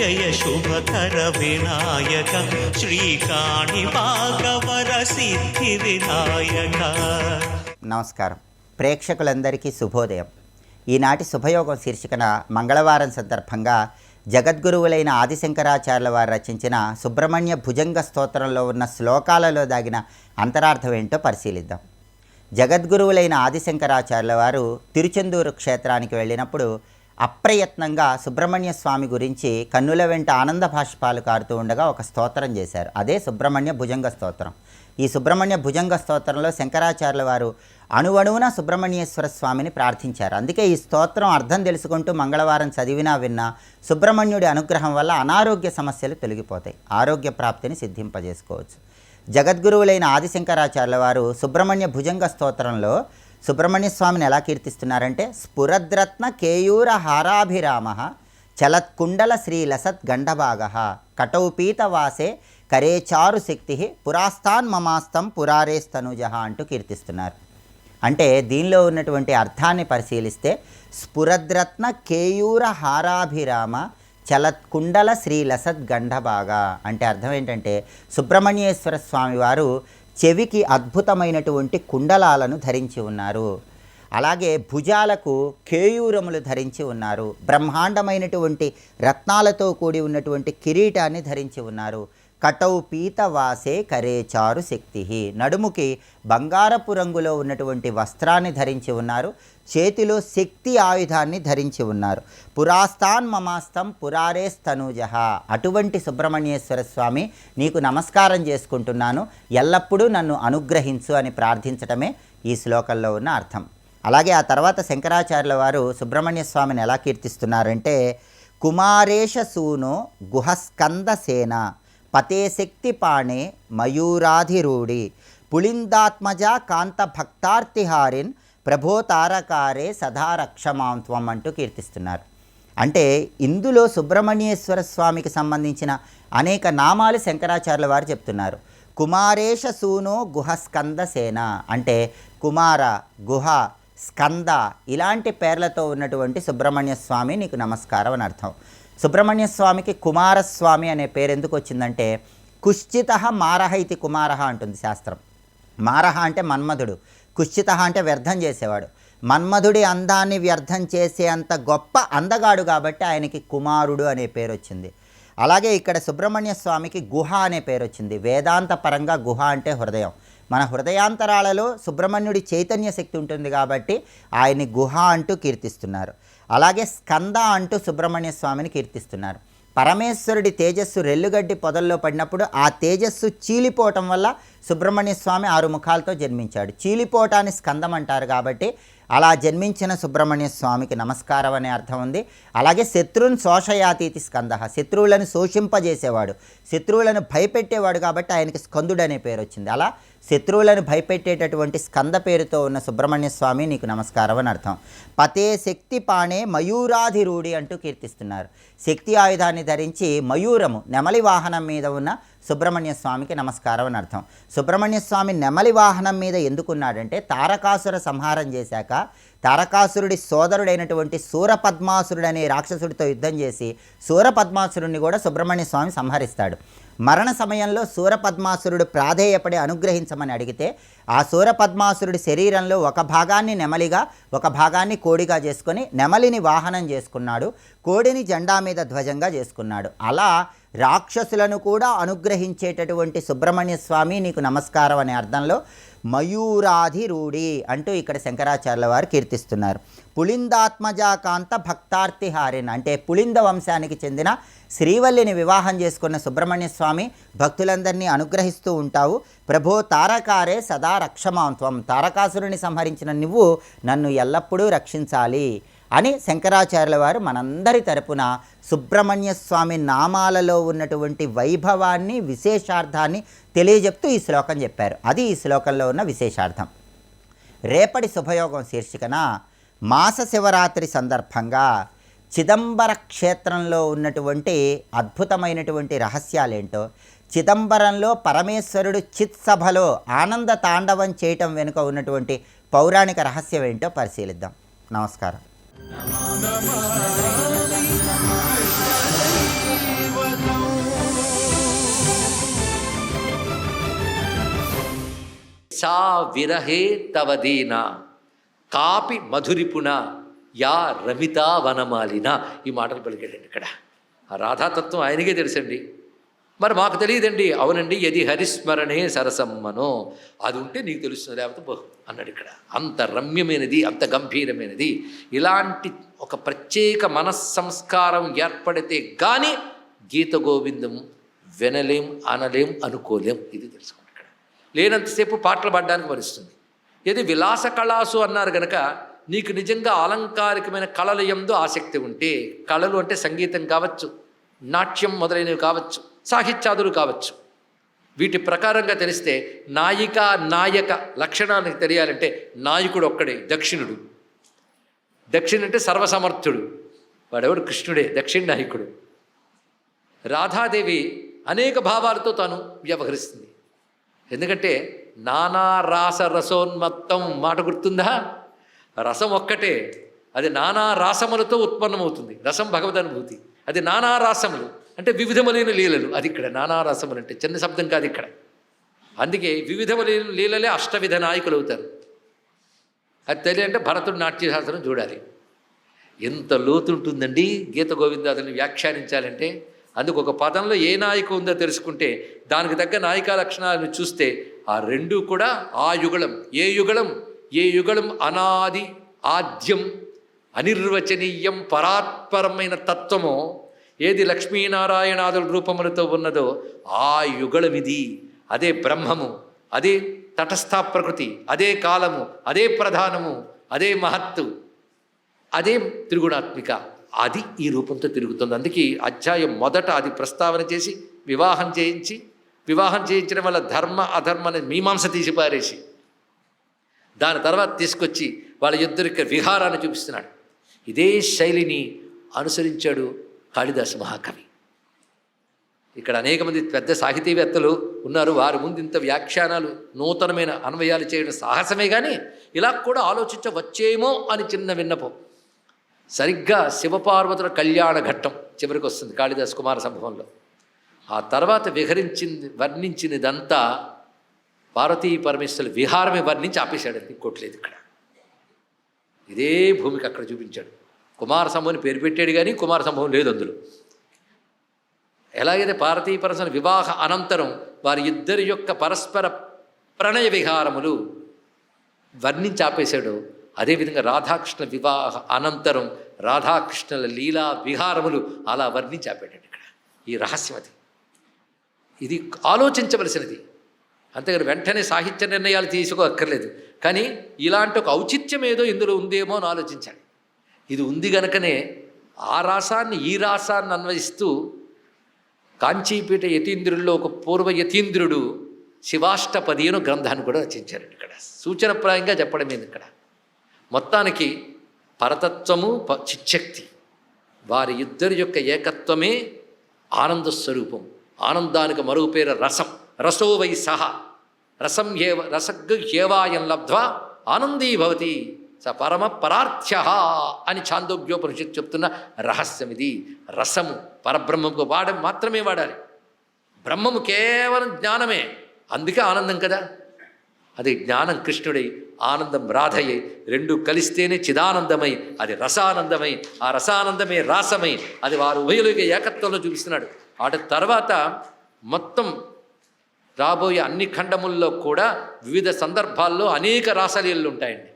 జయ శుభకర వినాయక శ్రీకాణి భాగవర సిద్ధి వినాయక. నమస్కారం. ప్రేక్షకులందరికీ శుభోదయం. ఈనాటి శుభయోగం శీర్షికన మంగళవారం సందర్భంగా జగద్గురువులైన ఆదిశంకరాచార్యుల వారు రచించిన సుబ్రహ్మణ్య భుజంగ స్తోత్రంలో ఉన్న శ్లోకాలలో దాగిన అంతరార్థం ఏంటో పరిశీలిద్దాం. జగద్గురువులైన ఆదిశంకరాచార్యుల వారు తిరుచెందూరు క్షేత్రానికి వెళ్ళినప్పుడు అప్రయత్నంగా సుబ్రహ్మణ్య స్వామి గురించి కన్నుల వెంట ఆనంద భాష్పాలు కారుతూ ఉండగా ఒక స్తోత్రం చేశారు. అదే సుబ్రహ్మణ్య భుజంగ స్తోత్రం. ఈ సుబ్రహ్మణ్య భుజంగ స్తోత్రంలో శంకరాచార్యుల వారు అణువణువున సుబ్రహ్మణ్యేశ్వర స్వామిని ప్రార్థించారు. అందుకే ఈ స్తోత్రం అర్థం తెలుసుకుంటూ మంగళవారం చదివినా విన్నా సుబ్రహ్మణ్యుడి అనుగ్రహం వల్ల అనారోగ్య సమస్యలు తొలగిపోతాయి, ఆరోగ్య ప్రాప్తిని సిద్ధింపజేసుకోవచ్చు. జగద్గురువులైన ఆదిశంకరాచార్యుల వారు సుబ్రహ్మణ్య భుజంగ స్తోత్రంలో సుబ్రహ్మణ్య స్వామిని ఎలా కీర్తిస్తున్నారంటే, స్ఫురద్రత్న కేయూర హారాభిరామ చలత్కుండల శ్రీలసత్ గండభాగ కటౌపీతవాసే కరేచారు శక్తి పురాస్తాన్ మమాస్తం పురారేస్తనుజ అంటూ కీర్తిస్తున్నారు. అంటే దీనిలో ఉన్నటువంటి అర్థాన్ని పరిశీలిస్తే, స్ఫురద్రత్న కేయూర హారాభిరామ చలత్కుండల శ్రీలసత్ గండభాగ అంటే అర్థం ఏంటంటే, సుబ్రహ్మణ్యేశ్వర స్వామి వారు చెవికి అద్భుతమైనటువంటి కుండలాలను ధరించి ఉన్నారు. అలాగే భుజాలకు కేయూరములు ధరించి ఉన్నారు. బ్రహ్మాండమైనటువంటి రత్నాలతో కూడి ఉన్నటువంటి కిరీటాన్ని ధరించి ఉన్నారు. కటౌ పీతవాసే కరేచారు శక్తి నడుముకి బంగారపు రంగులో ఉన్నటువంటి వస్త్రాన్ని ధరించి ఉన్నారు. చేతిలో శక్తి ఆయుధాన్ని ధరించి ఉన్నారు. పురాస్తాన్ మమాస్తం పురారేస్తనుజ అటువంటి సుబ్రహ్మణ్యేశ్వర స్వామి నీకు నమస్కారం చేసుకుంటున్నాను, ఎల్లప్పుడూ నన్ను అనుగ్రహించు అని ప్రార్థించటమే ఈ శ్లోకంలో ఉన్న అర్థం. అలాగే ఆ తర్వాత శంకరాచార్యుల వారు సుబ్రహ్మణ్య స్వామిని ఎలా కీర్తిస్తున్నారంటే, కుమారేశ సూనో గుహస్కంద సేన పతే శక్తి పాణే మయూరాధిరూఢి పులిందాత్మజ కాంత భక్తార్తిహారిన్ ప్రభో తారకారే సదా రక్షమాంత్వం అంటూ కీర్తిస్తున్నారు. అంటే ఇందులో సుబ్రహ్మణ్యేశ్వర స్వామికి సంబంధించిన అనేక నామాలు శంకరాచార్యుల వారు చెప్తున్నారు. కుమారేశ సూనో గుహస్కంద సేన అంటే కుమార, గుహ, స్కంద ఇలాంటి పేర్లతో ఉన్నటువంటి సుబ్రహ్మణ్య స్వామి నీకు నమస్కారం అని అర్థం. సుబ్రహ్మణ్య స్వామికి కుమారస్వామి అనే పేరు ఎందుకు వచ్చిందంటే, కుశ్చిత మారహ ఇది కుమారహ అంటుంది శాస్త్రం. మారహ అంటే మన్మధుడు, కుశ్చిత అంటే వ్యర్థం చేసేవాడు. మన్మధుడి అందాన్ని వ్యర్థం చేసే అంత గొప్ప అందగాడు కాబట్టి ఆయనకి కుమారుడు అనే పేరు వచ్చింది. అలాగే ఇక్కడ సుబ్రహ్మణ్య స్వామికి గుహ అనే పేరు వచ్చింది. వేదాంత పరంగా గుహ అంటే హృదయం. మన హృదయాంతరాలలో సుబ్రహ్మణ్యుడి చైతన్య శక్తి ఉంటుంది కాబట్టి ఆయన్ని గుహ అంటూ కీర్తిస్తున్నారు. అలాగే స్కంద అంటూ సుబ్రహ్మణ్య స్వామిని కీర్తిస్తున్నారు. పరమేశ్వరుడి తేజస్సు రెల్లుగడ్డి పొదల్లో పడినప్పుడు ఆ తేజస్సు చీలిపోవటం వల్ల సుబ్రహ్మణ్య స్వామి 6 ముఖాలతో జన్మించాడు. చీలిపోవటాన్ని స్కందం అంటారు కాబట్టి అలా జన్మించిన సుబ్రహ్మణ్య స్వామికి నమస్కారం అనే అర్థం ఉంది. అలాగే శత్రున్ శోషయాతీతి స్కంద శత్రువులను శోషింపజేసేవాడు, శత్రువులను భయపెట్టేవాడు కాబట్టి ఆయనకి స్కందుడు అనే పేరు వచ్చింది. అలా శత్రువులను భయపెట్టేటటువంటి స్కంద పేరుతో ఉన్న సుబ్రహ్మణ్య స్వామి నీకు నమస్కారం అని అర్థం. పతే శక్తి పాణే మయూరాధిరూఢి అంటూ కీర్తిస్తున్నారు. శక్తి ఆయుధాన్ని ధరించి మయూరము నెమలి వాహనం మీద ఉన్న సుబ్రహ్మణ్య స్వామికి నమస్కారం అని అర్థం. సుబ్రహ్మణ్య స్వామి నెమలి వాహనం మీద ఎందుకున్నాడంటే, తారకాసుర సంహారం చేశాక తారకాసురుడి సోదరుడైనటువంటి శూరపద్మాసురుడు అనే రాక్షసుడితో యుద్ధం చేసి శూరపద్మాసురుడిని కూడా సుబ్రహ్మణ్య స్వామి సంహరిస్తాడు. మరణ సమయంలో శూరపద్మాసురుడు ప్రాధేయపడి అనుగ్రహించమని అడిగితే ఆ శూరపద్మాసురుడి శరీరంలో ఒక భాగాన్ని నెమలిగా ఒక భాగాన్ని కోడిగా చేసుకొని నెమలిని వాహనం చేసుకున్నాడు, కోడిని జెండా మీద ధ్వజంగా చేసుకున్నాడు. అలా రాక్షసులను కూడా అనుగ్రహించేటటువంటి సుబ్రహ్మణ్య స్వామి నీకు నమస్కారం అనే అర్థంలో మయూరాధిరూఢి అంటూ ఇక్కడ శంకరాచార్యుల వారు కీర్తిస్తున్నారు. పులిందాత్మజాకాంత భక్తార్తిహారిన్ అంటే పులింద వంశానికి చెందిన శ్రీవల్లిని వివాహం చేసుకున్న సుబ్రహ్మణ్య స్వామి భక్తులందరినీ అనుగ్రహిస్తూ ఉంటావు. ప్రభో తారకారే సదా రక్షమాంత్వం తారకాసురుని సంహరించిన నువ్వు నన్ను ఎల్లప్పుడూ రక్షించాలి అని శంకరాచార్యుల వారు మనందరి తరపున సుబ్రహ్మణ్య స్వామి నామాలలో ఉన్నటువంటి వైభవాన్ని, విశేషార్థాన్ని తెలియజెప్తూ ఈ శ్లోకం చెప్పారు. అది ఈ శ్లోకంలో ఉన్న విశేషార్థం. రేపటి శుభయోగం శీర్షికన మాస శివరాత్రి సందర్భంగా చిదంబర క్షేత్రంలో ఉన్నటువంటి అద్భుతమైనటువంటి రహస్యాలేంటో, చిదంబరంలో పరమేశ్వరుడు చిత్సభలో ఆనంద తాండవం చేయటం వెనుక ఉన్నటువంటి పౌరాణిక రహస్యం ఏంటో పరిశీలిద్దాం. నమస్కారం. సా విరహే తవదీన కాపి మధురిపుణ యా రమితా వనమాలిన. ఈ మాటలు పలికాడండి ఇక్కడ. ఆ రాధాతత్వం ఆయనకే తెలుసండి, మరి మాకు తెలియదండి. అవునండి, యది హరిస్మరణే సరసమ్మనో, అది ఉంటే నీకు తెలుస్తుంది, లేకపోతే పో అన్నాడు ఇక్కడ. అంత రమ్యమైనది, అంత గంభీరమైనది. ఇలాంటి ఒక ప్రత్యేక మనస్సంస్కారం ఏర్పడితే కానీ గీత గోవిందం వినలేం, అనలేం, అనుకోలేం. ఇది తెలుసుకోండి ఇక్కడ. లేనంతసేపు పాటలు పాడడానికి వరిస్తుంది. ఏది విలాస కళాసు అన్నారు గనక నీకు నిజంగా అలంకారికమైన కళల యందు ఆసక్తి ఉంటే, కళలు అంటే సంగీతం కావచ్చు, నాట్యం మొదలైనవి కావచ్చు, సాహిత్యాదులు కావచ్చు, వీటి ప్రకారంగా తెలిస్తే నాయిక నాయక లక్షణానికి తెలియాలంటే నాయకుడు ఒక్కడే, దక్షిణుడు. దక్షిణ అంటే సర్వసమర్థుడు, వాడెవడు? కృష్ణుడే దక్షిణ నాయకుడు. రాధాదేవి అనేక భావాలతో తాను వ్యవహరిస్తుంది. ఎందుకంటే నానా రాస రసోన్మత్తం మాట గుర్తుందా? రసం ఒక్కటే, అది నానా రాసములతో ఉత్పన్నమవుతుంది. రసం భగవదనుభూతి, అది నానా రాసములు అంటే వివిధములైన లీలలు. అది ఇక్కడ నానా రాసములు అంటే చిన్న శబ్దం కాదు ఇక్కడ. అందుకే వివిధములైన లీలలే అష్టవిధ నాయకులు అవుతారు. అది తెలియంటే భరతుడు నాట్యశాస్త్రం చూడాలి. ఎంత లోతు ఉంటుందండి గీత గోవిందాదుని వ్యాఖ్యానించాలంటే. అందుకు ఒక పదంలో ఏ నాయకు ఉందో తెలుసుకుంటే దానికి తగ్గ నాయికా లక్షణాలను చూస్తే ఆ రెండూ కూడా ఆ యుగళం. ఏ యుగళం? ఏ యుగళం అనాది ఆద్యం అనిర్వచనీయం పరాత్పరమైన తత్వమో, ఏది లక్ష్మీనారాయణాదుల రూపములతో ఉన్నదో ఆ యుగళమిది. అదే బ్రహ్మము, అదే తటస్థ ప్రకృతి, అదే కాలము, అదే ప్రధానము, అదే మహత్తు, అదే త్రిగుణాత్మిక. అది ఈ రూపంతో తిరుగుతుంది. అందుకే అధ్యాయం మొదట అది ప్రస్తావన చేసి వివాహం చేయించడం వల్ల ధర్మ అధర్మని మీమాంస తీసి పారేసి దాని తర్వాత తీసుకొచ్చి వాళ్ళ ఇద్దరికి విహారాన్ని చూపిస్తున్నాడు. ఇదే శైలిని అనుసరించాడు కాళిదాసు మహాకవి. ఇక్కడ అనేక మంది పెద్ద సాహితీవేత్తలు ఉన్నారు, వారి ముందు ఇంత వ్యాఖ్యానాలు నూతనమైన అన్వయాలు చేయడం సాహసమే. కానీ ఇలా కూడా ఆలోచించవచ్చేమో అని చిన్న విన్నపం. సరిగ్గా శివపార్వతుల కళ్యాణ ఘట్టం చివరికి వస్తుంది కాళిదాసు కుమార సంభవంలో. ఆ తర్వాత వర్ణించినదంతా పార్వతీ పరమేశ్వరుల విహారమే వర్ణించి ఆపేశాడు. ఇంకోట్లేదు ఇక్కడ. ఇదే భూమికి అక్కడ చూపించాడు. కుమార సంభవం పేరు పెట్టాడు కానీ కుమార సంభవం లేదు అందులో. ఎలాగైతే పార్వతీ పరమేశ్వరుల వివాహ అనంతరం వారి ఇద్దరి యొక్క పరస్పర ప్రణయ విహారములు వర్ణించి ఆపేశాడు, అదేవిధంగా రాధాకృష్ణ వివాహ అనంతరం రాధాకృష్ణుల లీలా విహారములు అలా వర్ణించి ఆపేటాడు ఇక్కడ. ఈ రహస్యం అది. ఇది ఆలోచించవలసినది. అంతేగాని వెంటనే సాహిత్య నిర్ణయాలు తీసుకోక్కర్లేదు. కానీ ఇలాంటి ఒక ఔచిత్యం ఏదో ఇందులో ఉందేమో అని ఆలోచించాలి. ఇది ఉంది గనుకనే ఆ రాసాన్ని ఈ రాసాన్ని అన్వయిస్తూ కాంచీపీఠ యతీంద్రుల్లో ఒక పూర్వ యతీంద్రుడు శివాష్టపది అను గ్రంథాన్ని కూడా రచించారు. ఇక్కడ సూచనప్రాయంగా చెప్పడం ఏంది ఇక్కడ. మొత్తానికి పరతత్వము చిచ్చక్తి వారి ఇద్దరి యొక్క ఏకత్వమే ఆనంద స్వరూపం. ఆనందానికి మరో పేరు రసం. రసో వై సహ రసం రసగ్ ఏవాయం లబ్ధ్వా ఆనందీ భవతి స పరమ పరార్థ్య అని ఛాందోగ్యోపనిషత్తు చెప్తున్న రహస్యం ఇది. రసము పరబ్రహ్మకు మాత్రమే వాడాలి. బ్రహ్మము కేవలం జ్ఞానమే, అందుకే ఆనందం కదా. అది జ్ఞానం కృష్ణుడై, ఆనందం రాధయ్యై, రెండు కలిస్తేనే చిదానందమై, అది రసానందమై, ఆ రసానందమే రాసమై, అది వారు ఉభయులుగా ఏకత్వంలో చూపిస్తున్నాడు. వాటి తర్వాత మొత్తం రాబోయే అన్ని ఖండముల్లో కూడా వివిధ సందర్భాల్లో అనేక రాసలీలలు ఉంటాయండి.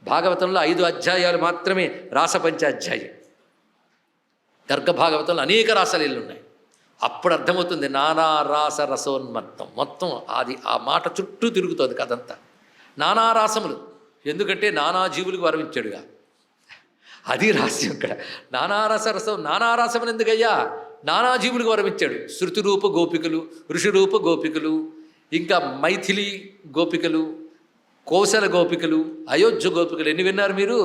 భాగవతంలో 5 అధ్యాయాలు మాత్రమే రాసపంచాధ్యాయం. గర్గభాగవతంలో అనేక రాసలీలలు ఉన్నాయి. అప్పుడు అర్థమవుతుంది నానా రాస రసోన్మత్తం. మొత్తం అది ఆ మాట చుట్టూ తిరుగుతుంది కదంతా. నానా రాసములు, ఎందుకంటే నానా జీవులకు వరమించాడుగా, అది రహస్యం ఇక్కడ. నానారస రసం, నానారసములు ఎందుకయ్యా? నానా జీవులకు వరమిచ్చాడు. శృతిరూప గోపికలు, ఋషిరూప గోపికలు, ఇంకా మైథిలి గోపికలు, కోసల గోపికలు, అయోధ్య గోపికలు. ఎన్ని విన్నారు మీరు?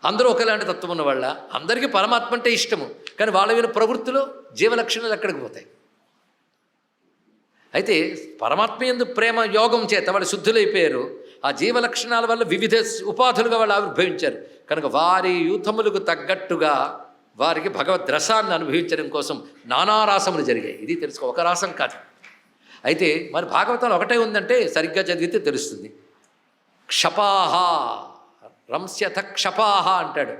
అందరూ ఒకలాంటి తత్వం ఉన్న వాళ్ళ, అందరికీ పరమాత్మ అంటే ఇష్టము. కానీ వాళ్ళ విన ప్రవృత్తిలో జీవలక్షణాలు ఎక్కడికి పోతాయి. అయితే పరమాత్మ యందు ప్రేమ యోగం చేత వాళ్ళు శుద్ధులైపోయారు. ఆ జీవలక్షణాల వల్ల వివిధ ఉపాధులుగా వాళ్ళు ఆవిర్భవించారు. కనుక వారి యూథములకు తగ్గట్టుగా వారికి భగవద్ రసాన్ని అనుభవించడం కోసం నానారాసములు జరిగాయి. ఇది తెలుసుకో, ఒక రాసం కాదు. అయితే మరి భాగవతంలో ఒకటే ఉందంటే సరిగ్గా చదివితే తెలుస్తుంది. క్షపాహ రంస్యథ క్షపాహ అంటాడు.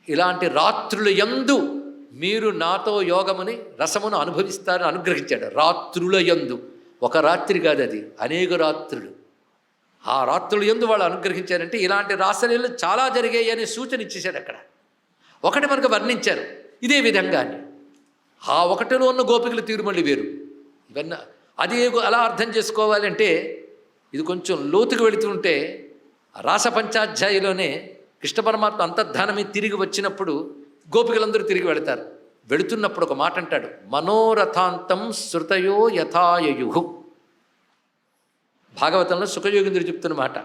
ఇలాంటి రాత్రులు యందు మీరు నాతో యోగముని రసమును అనుభవిస్తారని అనుగ్రహించాడు. రాత్రుల యందు, ఒక రాత్రి కాదు, అది అనేక రాత్రులు. ఆ రాత్రుల యందు వాళ్ళు అనుగ్రహించారంటే ఇలాంటి రాసలీలు చాలా జరిగాయి అనే సూచన ఇచ్చేశాడు అక్కడ. ఒకటి మనకు వర్ణించారు ఇదే విధంగా అని. ఆ ఒకటిలో ఉన్న గోపికల తీరు మళ్ళీ వేరు. ఇవన్నీ అది అలా అర్థం చేసుకోవాలంటే ఇది కొంచెం లోతుకు వెళుతుంటే రాస పంచాధ్యాయులోనే కృష్ణ పరమాత్మ అంతర్ధానమే తిరిగి వచ్చినప్పుడు గోపికలందరూ తిరిగి వెళతారు. వెళుతున్నప్పుడు ఒక మాట అంటాడు, మనోరథాంతం శృతయో యథాయయు. భాగవతంలో సుఖయోగేంద్రుడు చెప్తున్న మాట.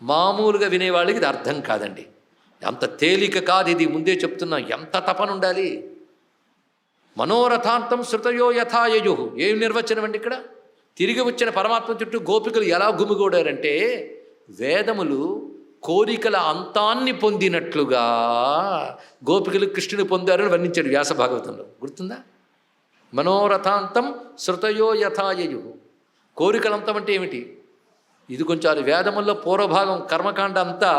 మామూలుగా వినేవాళ్ళకి ఇది అర్థం కాదండి. అంత తేలిక కాదు ఇది, ముందే చెప్తున్నా. ఎంత తపన ఉండాలి. మనోరథాంతం శృతయో యథాయయు. ఏం నిర్వచనం అండి ఇక్కడ? తిరిగి వచ్చిన పరమాత్మ చుట్టూ గోపికలు ఎలా గుమిగూడారంటే వేదములు కోరికల అంతాన్ని పొందినట్లుగా గోపికలు కృష్ణుని పొందారని వర్ణించాడు వ్యాస భాగవతంలో. గుర్తుందా? మనోరథాంతం శృతయో యథాయయు. కోరికలంతం అంటే ఏమిటి? ఇది కొంచెం అది వేదముల్లో పూర్వభాగం కర్మకాండ అంతా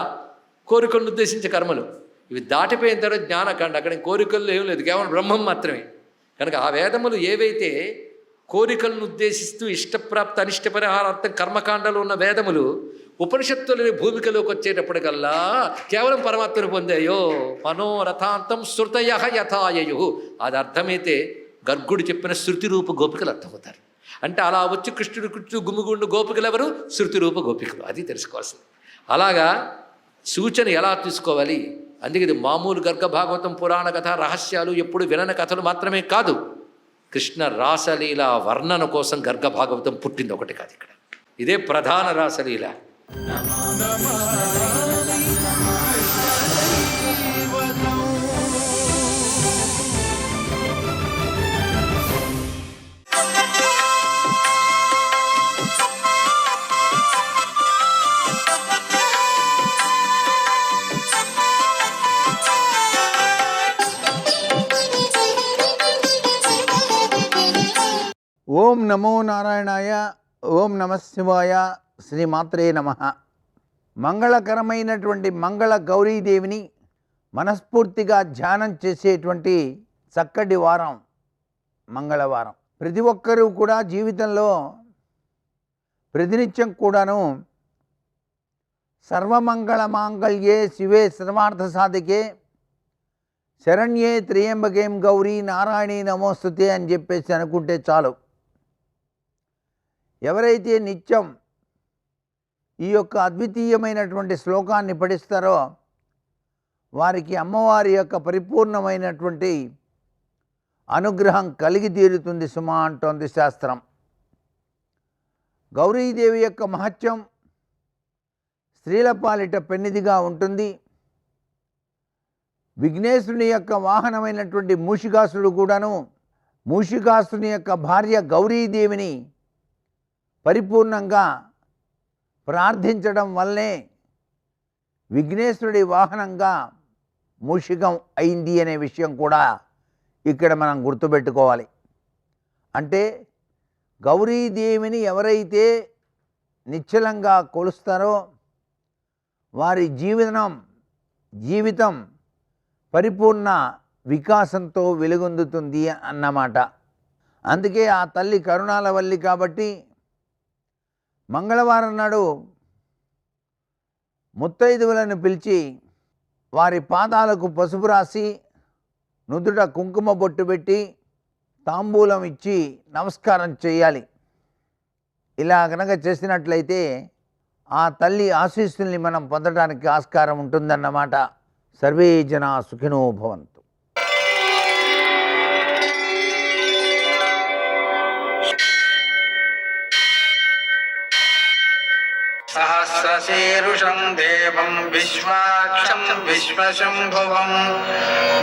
కోరికలను ఉద్దేశించే కర్మలు. ఇవి దాటిపోయిన తర్వాత జ్ఞానకాండ. అక్కడ కోరికల్లో ఏం లేదు, కేవలం బ్రహ్మం మాత్రమే. కనుక ఆ వేదములు ఏవైతే కోరికలను ఉద్దేశిస్తూ ఇష్టప్రాప్త అనిష్ట పరిహారార్థం కర్మకాండలో ఉన్న వేదములు ఉపనిషత్తులని భూమికలోకి వచ్చేటప్పటికల్లా కేవలం పరమాత్మను పొందాయో. మనోరథాంతం శృతయ యథాయయు. అది అర్థమైతే గర్గుడు చెప్పిన శృతి రూప గోపికలు అర్థమవుతారు. అంటే అలా వచ్చి కృష్ణుడు కృష్ణుడు గుమిగుండు గోపికలు ఎవరు? శృతి రూప గోపికలు. అది తెలుసుకోవాల్సింది. అలాగా సూచన ఎలా తీసుకోవాలి? అందుకే ఇది మామూలు గర్గ భాగవతం పురాణ కథ రహస్యాలు ఎప్పుడు వినని కథలు మాత్రమే కాదు. కృష్ణ రాసలీల వర్ణన కోసం గర్గ భాగవతం పుట్టింది, ఒకటి కాదు. ఇక్కడ ఇదే ప్రధాన రాసలీల. ఓం నమో నారాయణాయ, ఓం నమః శివాయ, శ్రీమాత్రే నమః. మంగళకరమైనటువంటి మంగళ గౌరీదేవిని మనస్ఫూర్తిగా ధ్యానం చేసేటువంటి చక్కటి వారం మంగళవారం. ప్రతి ఒక్కరూ కూడా జీవితంలో ప్రతినిత్యం కూడాను సర్వమంగళ మాంగళ్యే శివే సర్వార్థ సాధికే శరణ్యే త్రయంబకేం గౌరీ నారాయణీ నమోస్తుతే అని చెప్పేసి అనుకుంటే చాలు. ఎవరైతే నిత్యం ఈ యొక్క అద్వితీయమైనటువంటి శ్లోకాన్ని పఠిస్తారో వారికి అమ్మవారి యొక్క పరిపూర్ణమైనటువంటి అనుగ్రహం కలిగి తీరుతుంది సుమా అంటోంది శాస్త్రం. గౌరీదేవి యొక్క మహత్యం స్త్రీల పాలిట పెన్నిదిగా ఉంటుంది. విఘ్నేశ్వరుని యొక్క వాహనమైనటువంటి మూషికాసుడు కూడాను మూషికాసుని యొక్క భార్య గౌరీదేవిని పరిపూర్ణంగా ప్రార్థించడం వల్లే విఘ్నేశ్వరుడి వాహనంగా మూషికం అయింది అనే విషయం కూడా ఇక్కడ మనం గుర్తుపెట్టుకోవాలి. అంటే గౌరీదేవిని ఎవరైతే నిశ్చలంగా కొలుస్తారో వారి జీవితం పరిపూర్ణ వికాసంతో వెలుగొందుతుంది అన్నమాట. అందుకే ఆ తల్లి కరుణాలవల్లి కాబట్టి మంగళవారం నాడు ముత్తైదువులను పిలిచి వారి పాదాలకు పసుపు రాసి నుదుట కుంకుమ బొట్టు పెట్టి తాంబూలం ఇచ్చి నమస్కారం చేయాలి. ఇలా కనుక చేసినట్లయితే ఆ తల్లి ఆశీస్సుల్ని మనం పొందడానికి ఆస్కారం ఉంటుందన్నమాట. సర్వే జనా సుఖినో భవంతు. సహస్రశీరుషం దేవం విశ్వాక్షం విశ్వశంభువం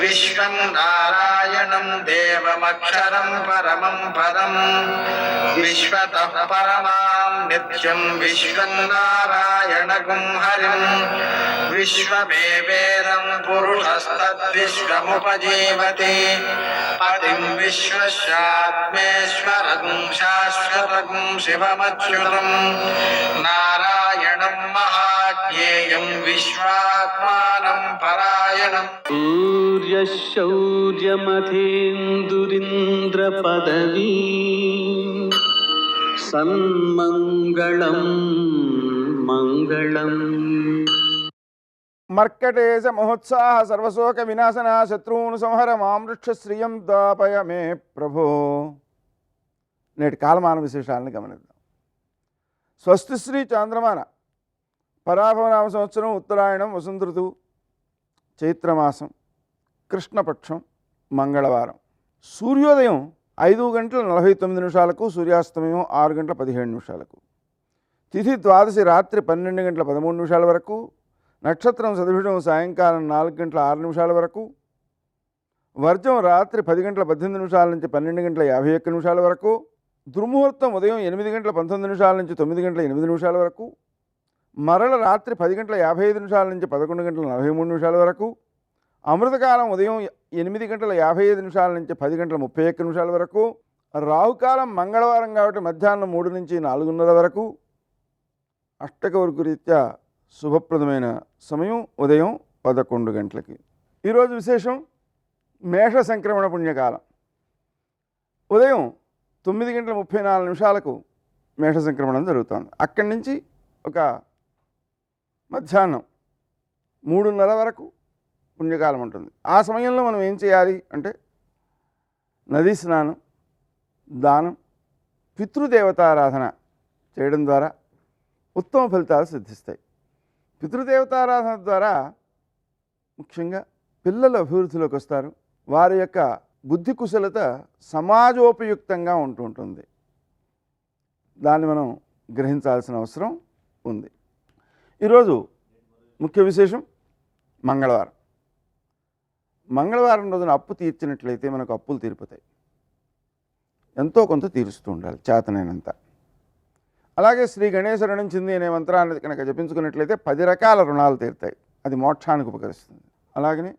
విశ్వం నారాయణం నారాయణం దేవమక్షరం పరమం పదం విశ్వతః పరమాం నిత్యం విశ్వం నారాయణగుం హరిం విశ్వమేవేదం పురుషస్తద్విశ్వముపజీవతి పతిం విశ్వస్యాత్మేశ్వరగుం శాశ్వతగుం శివమచ్యుతం నారాయణం మహాజ్ఞేయం విశ్వాత్మానం పరాయణం శౌర్యమథేందురింద్రపదవీ సన్మంగళం మంగళం. మర్కటేశ మహోత్సాహ సర్వశోక వినాశన శత్రువును సంహర మామృక్ష శ్రియం దాపయ మే ప్రభో. నేటి కాలమాన విశేషాలను గమనిద్దాం. స్వస్తిశ్రీ చాంద్రమాన పరాభవనామ సంవత్సరం ఉత్తరాయణం వసంత ఋతువు చైత్రమాసం కృష్ణపక్షం మంగళవారం. సూర్యోదయం 5:49 సూర్యాస్తమయం 6:17. తిథి ద్వాదశి రాత్రి 12:13 వరకు. నక్షత్రం సదుభిడం సాయంకాలం 4:06 వరకు. వర్జం రాత్రి 10:18 నుంచి 12:51 వరకు. దుర్ముహూర్తం ఉదయం 8:19 నుంచి 9:08 వరకు. మరల రాత్రి 10:55 నుంచి 11:43 వరకు. అమృతకాలం ఉదయం 8:55 నుంచి 10:31 వరకు. రాహుకాలం మంగళవారం కాబట్టి మధ్యాహ్నం 3 నుంచి 4:30 వరకు. అష్టకవర్గు రీత్యా శుభప్రదమైన సమయం ఉదయం 11 గంటలకి. ఈరోజు విశేషం మేష సంక్రమణ పుణ్యకాలం. ఉదయం 9:34 మేష సంక్రమణం జరుగుతుంది. అక్కడి నుంచి ఒక మధ్యాహ్నం 3:30 వరకు పుణ్యకాలం ఉంటుంది. ఆ సమయంలో మనం ఏం చేయాలి అంటే నదీ స్నానం, దానం, పితృదేవతారాధన చేయడం ద్వారా ఉత్తమ ఫలితాలు సిద్ధిస్తాయి. పితృదేవతారాధన ద్వారా ముఖ్యంగా పిల్లలు అభివృద్ధిలోకి వస్తారు. వారి యొక్క బుద్ధి కుశలత సమాజోపయుక్తంగా ఉంటుంది. దాన్ని మనం గ్రహించాల్సిన అవసరం ఉంది. ఈరోజు ముఖ్య విశేషం మంగళవారం. మంగళవారం రోజున అప్పు తీర్చినట్లయితే మనకు అప్పులు తీరిపోతాయి. ఎంతో కొంత తీరుస్తూ ఉండాలి చేతనైనంత. అలాగే శ్రీ గణేశ రుణం చింది అనే మంత్రాన్ని కనుక జపించుకున్నట్లయితే 10 రకాల రుణాలు తీరుతాయి. అది మోక్షానికి ఉపకరిస్తుంది. అలాగనే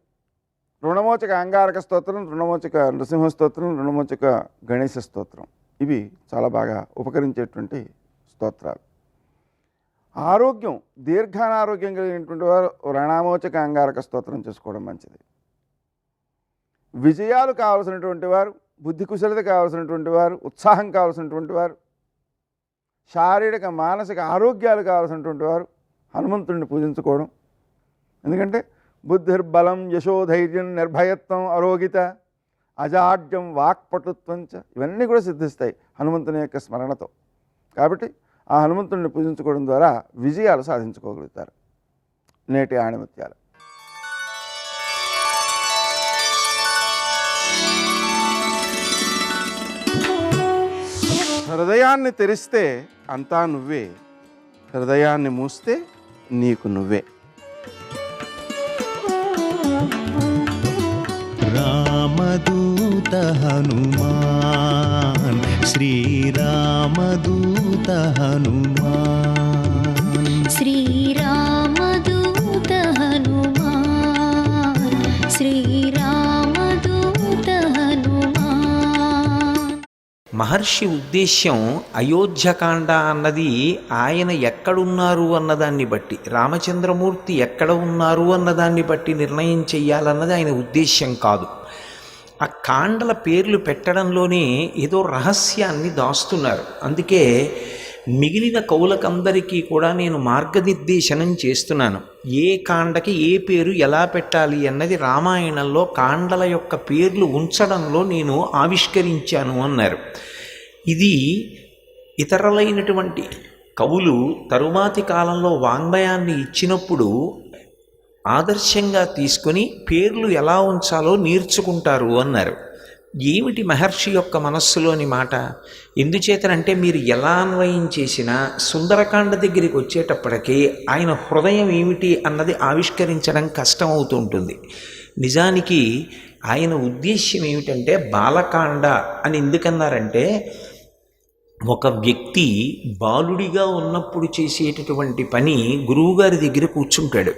రుణమోచక అంగారక స్తోత్రం, రుణమోచక నృసింహ స్తోత్రం, రుణమోచక గణేశ స్తోత్రం ఇవి చాలా బాగా ఉపకరించేటువంటి స్తోత్రాలు. ఆరోగ్యం దీర్ఘానారోగ్యం కలిగినటువంటి వారు రుణమోచక అంగారక స్తోత్రం చేసుకోవడం మంచిది. విజయాలు కావలసినటువంటి వారు, బుద్ధి కుశలత కావలసినటువంటి వారు, ఉత్సాహం కావలసినటువంటి వారు, శారీరక మానసిక ఆరోగ్యాలు కావాల్సినటువంటి వారు హనుమంతుడిని పూజించుకోవడం. ఎందుకంటే బుద్ధిర్బలం యశోధైర్యం నిర్భయత్వం అరోగిత అజాడ్యం వాక్పటుత్వంచ ఇవన్నీ కూడా సిద్ధిస్తాయి హనుమంతుని యొక్క స్మరణతో. కాబట్టి ఆ హనుమంతుడిని పూజించుకోవడం ద్వారా విజయాలు సాధించుకోగలుగుతారు. నేటి ఆణిముత్యాలు. హృదయాన్ని తెరిస్తే అంతా నువ్వే, హృదయాన్ని మూస్తే నీకు నువ్వే. రామదూత హనుమాన్, శ్రీరామదూత హనుమాన్, శ్రీరామదూత హనుమాన్, శ్రీరామదూత హనుమాన్. మహర్షి ఉద్దేశ్యం అయోధ్యకాండ అన్నది ఆయన ఎక్కడున్నారు అన్నదాన్ని బట్టి, రామచంద్రమూర్తి ఎక్కడ ఉన్నారు అన్నదాన్ని బట్టి నిర్ణయం చెయ్యాలన్నది ఆయన ఉద్దేశ్యం కాదు. ఆ కాండల పేర్లు పెట్టడంలోనే ఏదో రహస్యాన్ని దాస్తున్నారు. అందుకే మిగిలిన కవులకందరికీ కూడా నేను మార్గనిర్దేశనం చేస్తున్నాను. ఏ కాండకి ఏ పేరు ఎలా పెట్టాలి అన్నది రామాయణంలో కాండల యొక్క పేర్లు ఉంచడంలో నేను ఆవిష్కరించాను అన్నారు. ఇది ఇతరులైనటువంటి కవులు తరువాతి కాలంలో వాంగ్మయాన్ని ఇచ్చినప్పుడు ఆదర్శంగా తీసుకొని పేర్లు ఎలా ఉంచాలో నేర్చుకుంటారు అన్నారు. ఏమిటి మహర్షి యొక్క మనస్సులోని మాట? ఎందుచేతనంటే మీరు ఎలా అన్వయం చేసినా సుందరకాండ దగ్గరికి వచ్చేటప్పటికీ ఆయన హృదయం ఏమిటి అన్నది ఆవిష్కరించడం కష్టం అవుతుంటుంది. నిజానికి ఆయన ఉద్దేశ్యం ఏమిటంటే బాలకాండ అని ఎందుకన్నారంటే ఒక వ్యక్తి బాలుడిగా ఉన్నప్పుడు చేసేటటువంటి పని గురువుగారి దగ్గర కూర్చుంటాడు.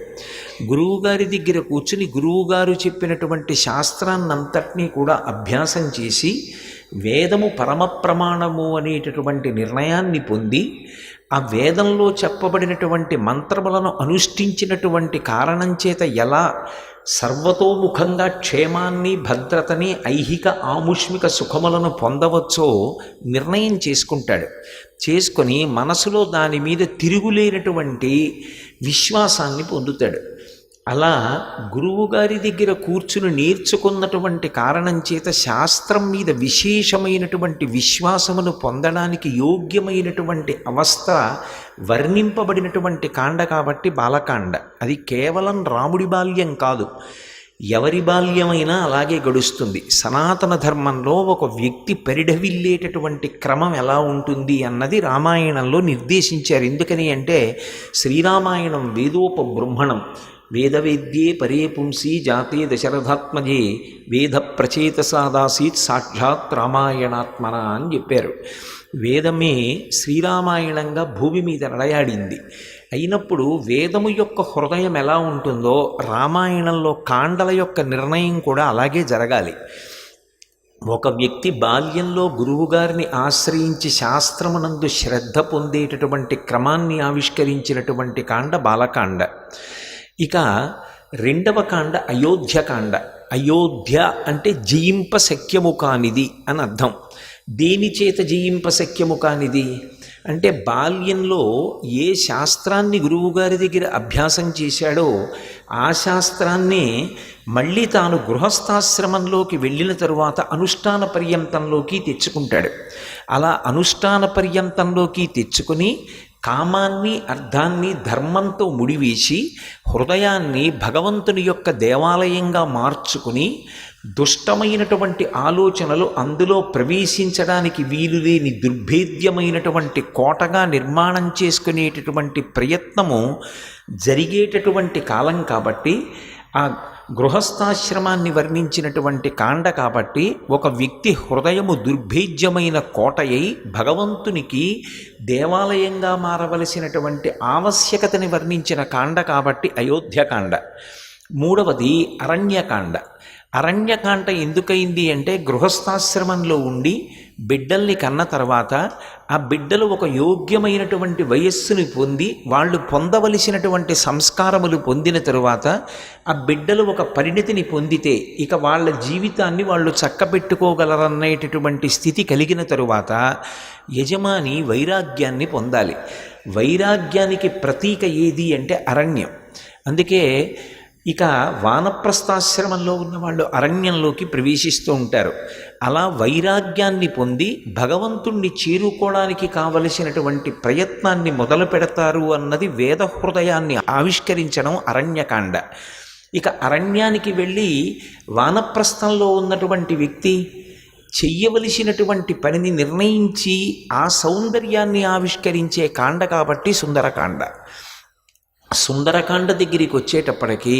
గురువుగారి దగ్గర కూర్చుని గురువుగారు చెప్పినటువంటి శాస్త్రాన్నంతటినీ కూడా అభ్యాసం చేసి వేదము పరమ ప్రమాణము అనేటటువంటి నిర్ణయాన్ని పొంది ఆ వేదంలో చెప్పబడినటువంటి మంత్రములను అనుష్ఠించినటువంటి కారణం చేత ఎలా సర్వతోముఖంగా క్షేమాన్ని, భద్రతని, ఐహిక ఆముష్మిక సుఖములను పొందవచ్చో నిర్ణయం చేసుకుంటాడు. చేసుకొని మనసులో దాని మీద తిరుగులేనటువంటి విశ్వాసాన్ని పొందుతాడు. అలా గురువుగారి దగ్గర కూర్చుని నేర్చుకున్నటువంటి కారణం చేత శాస్త్రం మీద విశేషమైనటువంటి విశ్వాసమును పొందడానికి యోగ్యమైనటువంటి అవస్థ వర్ణింపబడినటువంటి కాండ కాబట్టి బాలకాండ. అది కేవలం రాముడి బాల్యం కాదు, ఎవరి బాల్యమైనా అలాగే గడుస్తుంది. సనాతన ధర్మంలో ఒక వ్యక్తి పరిఢవిల్లేటటువంటి క్రమం ఎలా ఉంటుంది అన్నది రామాయణంలో నిర్దేశించారు. ఎందుకని అంటే శ్రీరామాయణం వేదోపబృంహణం. వేదవేద్యే పరే పుంసి జాతే దశరథాత్మజే వేద ప్రచేతసాదాసీత్ సాక్షాత్ రామాయణాత్మన అని చెప్పారు. వేదమే శ్రీరామాయణంగా భూమి మీద నడయాడింది. అయినప్పుడు వేదము యొక్క హృదయం ఎలా ఉంటుందో రామాయణంలో కాండల యొక్క నిర్ణయం కూడా అలాగే జరగాలి. ఒక వ్యక్తి బాల్యంలో గురువుగారిని ఆశ్రయించి శాస్త్రమునందు శ్రద్ధ పొందేటటువంటి క్రమాన్ని ఆవిష్కరించినటువంటి కాండ బాలకాండ. ఇక రెండవ కాండ అయోధ్యకాండ. అయోధ్య అంటే జయింప శక్యము కానిది అని అర్థం. దేని చేత జయింప శక్యము కానిది అంటే బాల్యంలో ఏ శాస్త్రాన్ని గురువుగారి దగ్గర అభ్యాసం చేశాడో ఆ శాస్త్రాన్నే మళ్ళీ తాను గృహస్థాశ్రమంలోకి వెళ్ళిన తరువాత అనుష్ఠాన పర్యంతంలోకి తెచ్చుకుంటాడు. అలా అనుష్ఠాన పర్యంతంలోకి తెచ్చుకుని కామాన్ని, అర్థాన్ని ధర్మంతో ముడివేసి హృదయాన్ని భగవంతుని యొక్క దేవాలయంగా మార్చుకుని దుష్టమైనటువంటి ఆలోచనలు అందులో ప్రవేశించడానికి వీలులేని దుర్భేద్యమైనటువంటి కోటగా నిర్మాణం చేసుకునేటటువంటి ప్రయత్నము జరిగేటటువంటి కాలం కాబట్టి ఆ గృహస్థాశ్రమాన్ని వర్ణించినటువంటి కాండ కాబట్టి ఒక వ్యక్తి హృదయము దుర్భేద్యమైన కోటయై భగవంతునికి దేవాలయంగా మారవలసినటువంటి ఆవశ్యకతని వర్ణించిన కాండ కాబట్టి అయోధ్యకాండ. మూడవది అరణ్యకాండ. అరణ్యకాండ ఎందుకైంది అంటే గృహస్థాశ్రమంలో ఉండి బిడ్డల్ని కన్న తర్వాత ఆ బిడ్డలు ఒక యోగ్యమైనటువంటి వయస్సుని పొంది వాళ్ళు పొందవలసినటువంటి సంస్కారములు పొందిన తరువాత ఆ బిడ్డలు ఒక పరిణతిని పొందితే ఇక వాళ్ళ జీవితాన్ని వాళ్ళు చక్కబెట్టుకోగలరనేటటువంటి స్థితి కలిగిన తరువాత యజమాని వైరాగ్యాన్ని పొందాలి. వైరాగ్యానికి ప్రతీక ఏది అంటే అరణ్యం. అందుకే ఇక వానప్రస్థాశ్రమంలో ఉన్న వాళ్ళు అరణ్యంలోకి ప్రవేశిస్తూ ఉంటారు. అలా వైరాగ్యాన్ని పొంది భగవంతుణ్ణి చేరుకోవడానికి కావలసినటువంటి ప్రయత్నాన్ని మొదలు పెడతారు అన్నది వేద హృదయాన్ని ఆవిష్కరించడం అరణ్యకాండ. ఇక అరణ్యానికి వెళ్ళి వానప్రస్థంలో ఉన్నటువంటి వ్యక్తి చెయ్యవలసినటువంటి పనిని నిర్ణయించి ఆ సౌందర్యాన్ని ఆవిష్కరించే కాండ కాబట్టి సుందరకాండ. సుందరకాండ దగ్గరికి వచ్చేటప్పటికీ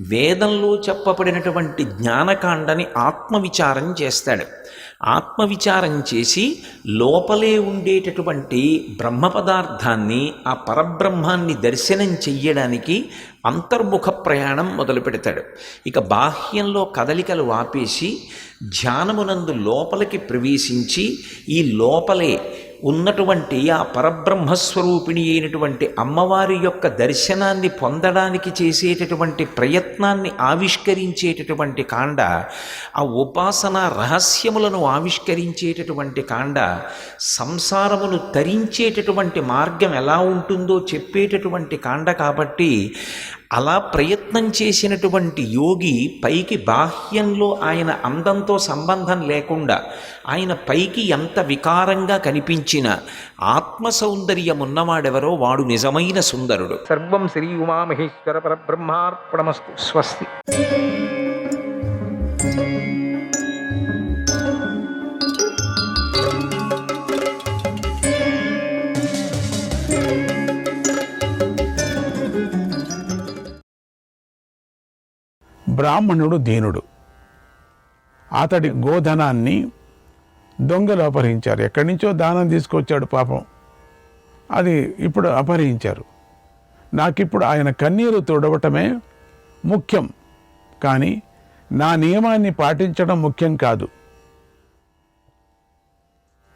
వేదంలో చెప్పబడినటువంటి జ్ఞానకాండని ఆత్మవిచారం చేస్తాడు. ఆత్మవిచారం చేసి లోపలే ఉండేటటువంటి బ్రహ్మ పదార్థాన్ని, ఆ పరబ్రహ్మాన్ని దర్శనం చెయ్యడానికి అంతర్ముఖ ప్రయాణం మొదలు పెడతాడు. ఇక బాహ్యంలో కదలికలు ఆపేసి ధ్యానమునందు లోపలికి ప్రవేశించి ఈ లోపలే ఉన్నటువంటి ఆ పరబ్రహ్మస్వరూపిణి అయినటువంటి అమ్మవారి యొక్క దర్శనాన్ని పొందడానికి చేసేటటువంటి ప్రయత్నాన్ని ఆవిష్కరించేటటువంటి కాండ, ఆ ఉపాసన రహస్యములను ఆవిష్కరించేటటువంటి కాండ, సంసారమును తరించేటటువంటి మార్గం ఎలా ఉంటుందో చెప్పేటటువంటి కాండ కాబట్టి అలా ప్రయత్నం చేసినటువంటి యోగి పైకి బాహ్యంలో ఆయన అందంతో సంబంధం లేకుండా ఆయన పైకి ఎంత వికారంగా కనిపించినా ఆత్మ సౌందర్యం ఉన్నవాడెవరో వాడు నిజమైన సుందరుడు. సర్వం శ్రీ ఉమామహేశ్వర పరబ్రహ్మార్పణమస్తు. స్వస్తి. బ్రాహ్మణుడు దీనుడు, అతడి గోధనాన్ని దొంగలు అపహరించారు. ఎక్కడి నుంచో దానం తీసుకొచ్చాడు పాపం, అది ఇప్పుడు అపహరించారు. నాకిప్పుడు ఆయన కన్నీరు తుడవటమే ముఖ్యం, కానీ నా నియమాన్ని పాటించడం ముఖ్యం కాదు.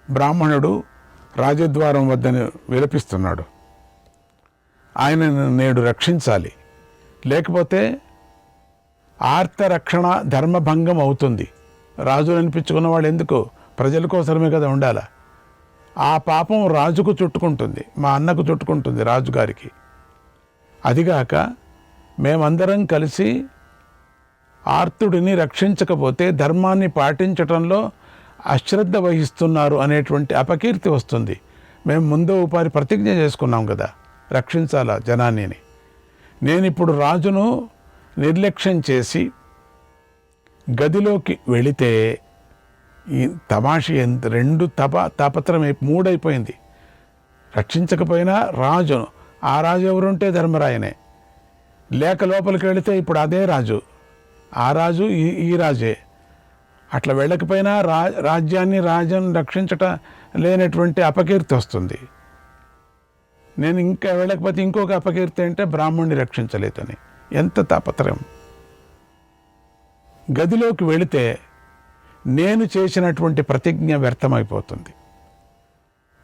బ్రాహ్మణుడు రాజద్వారం వద్దని విలపిస్తున్నాడు. ఆయనను నేడు రక్షించాలి, లేకపోతే ఆర్తరక్షణ ధర్మభంగం అవుతుంది. రాజులు అనిపించుకున్న వాళ్ళు ఎందుకు? ప్రజల కోసమే కదా ఉండాల. ఆ పాపం రాజుకు చుట్టుకుంటుంది, మా అన్నకు చుట్టుకుంటుంది, రాజుగారికి. అదిగాక మేమందరం కలిసి ఆర్తుడిని రక్షించకపోతే ధర్మాన్ని పాటించటంలో అశ్రద్ధ వహిస్తున్నారు అనేటువంటి అపకీర్తి వస్తుంది. మేము ముందో ఉపాధి ప్రతిజ్ఞ చేసుకున్నాం కదా, రక్షించాలా జనాన్ని. నేను ఇప్పుడు రాజును నిర్లక్ష్యం చేసి గదిలోకి వెళితే ఈ తమాషి ఎంత రెండు తాపత్రం మూడైపోయింది. రక్షించకపోయినా రాజును, ఆ రాజు ఎవరుంటే ధర్మరాయనే, లేక లోపలికి వెళితే ఇప్పుడు అదే రాజు, ఆ రాజు ఈ రాజే. అట్లా వెళ్ళకపోయినా రాజ్యాన్ని రక్షించట లేనటువంటి అపకీర్తి వస్తుంది. నేను ఇంకా వెళ్ళకపోతే ఇంకొక అపకీర్తి అంటే బ్రాహ్మణ్ణి రక్షించలేదని. ఎంత తాపత్రయం! గదిలోకి వెళితే నేను చేసినటువంటి ప్రతిజ్ఞ వ్యర్థమైపోతుంది.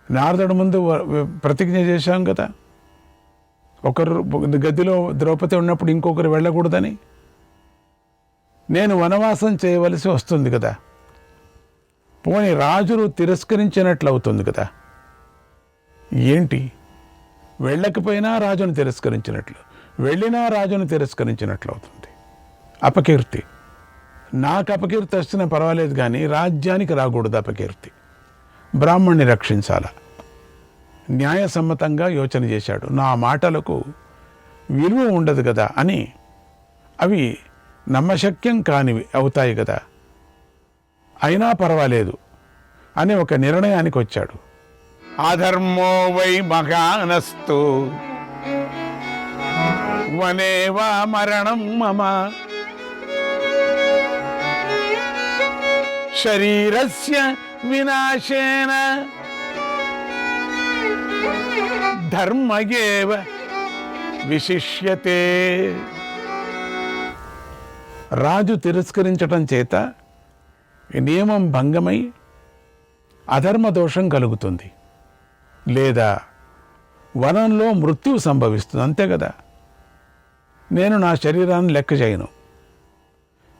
నారదుడి ముందు ప్రతిజ్ఞ చేశాం కదా, ఒకరు గదిలో ద్రౌపది ఉన్నప్పుడు ఇంకొకరు వెళ్ళకూడదని. నేను వనవాసం చేయవలసి వస్తుంది కదా, పోనీ రాజును తిరస్కరించినట్లు అవుతుంది కదా. ఏంటి? వెళ్ళకపోయినా రాజును తిరస్కరించినట్లు, వెళ్ళినా రాజును తిరస్కరించినట్లు అవుతుంది. అపకీర్తి. నాకు అపకీర్తి వస్తున్నా పర్వాలేదు, కానీ రాజ్యానికి రాకూడదు అపకీర్తి. బ్రాహ్మణ్ణి రక్షించాల. న్యాయసమ్మతంగా యోచన చేశాడు. నా మాటలకు విలువ ఉండదు కదా అని, అవి నమ్మశక్యం కానివి అవుతాయి కదా, అయినా పర్వాలేదు అని ఒక నిర్ణయానికి వచ్చాడు. అధర్మో వై మహానస్తు వనేవా మరణం మమ శరీరస్య వినాశేన ధర్మయేవ విశిష్యతే. రాజు తిరస్కరించటం చేత నియమం భంగమై అధర్మ దోషం కలుగుతుంది, లేదా వనంలో మృత్యువు సంభవిస్తుంది, అంతే కదా. నేను నా శరీరాన్ని లెక్క చేయను.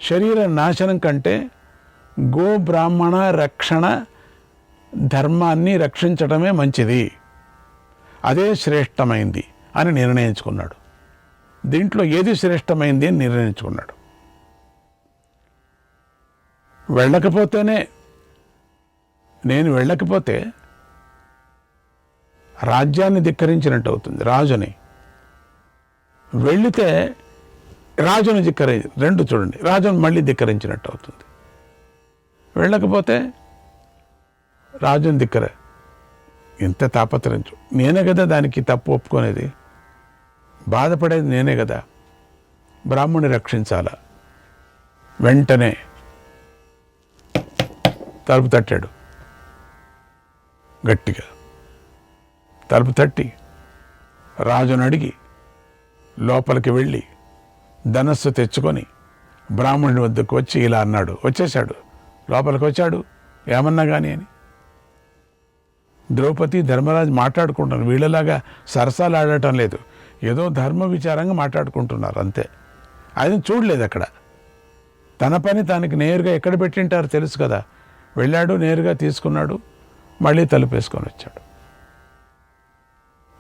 శరీర నాశనం కంటే గో బ్రాహ్మణ రక్షణ ధర్మాన్ని రక్షించడమే మంచిది, అదే శ్రేష్టమైంది అని నిర్ణయించుకున్నాడు. దీంట్లో ఏది శ్రేష్టమైంది అని నిర్ణయించుకున్నాడు. నేను వెళ్ళకపోతే రాజ్యాన్ని ధిక్కరించినట్టు అవుతుంది, రాజుని. వెళ్ళితే రాజును రెండు చూడండి, రాజును మళ్ళీ ధిక్కరించినట్టు అవుతుంది. వెళ్ళకపోతే రాజుని ధిక్కరే. ఎంత తాపత్రయించు. నేనే కదా దానికి తప్పు ఒప్పుకునేది, బాధపడేది నేనే కదా. బ్రాహ్మణ్ణి రక్షించాల. వెంటనే తలుపు తట్టాడు గట్టిగా. తలుపు తట్టి రాజును అడిగి లోపలికి వెళ్ళి ధనస్సు తెచ్చుకొని బ్రాహ్మణుడి వద్దకు వచ్చి ఇలా అన్నాడు. వచ్చేశాడు, లోపలికి వచ్చాడు. ఏమన్నా కానీ అని. ద్రౌపది ధర్మరాజు మాట్లాడుకుంటున్నారు. వీళ్ళలాగా సరసాలు ఆడటం లేదు, ఏదో ధర్మ విచారంగా మాట్లాడుకుంటున్నారు అంతే. అది చూడలేదు అక్కడ. తన పని తనకి నేరుగా ఎక్కడ పెట్టింటారు తెలుసు కదా. వెళ్ళాడు, నేరుగా తీసుకున్నాడు, మళ్ళీ తలుపేసుకొని వచ్చాడు.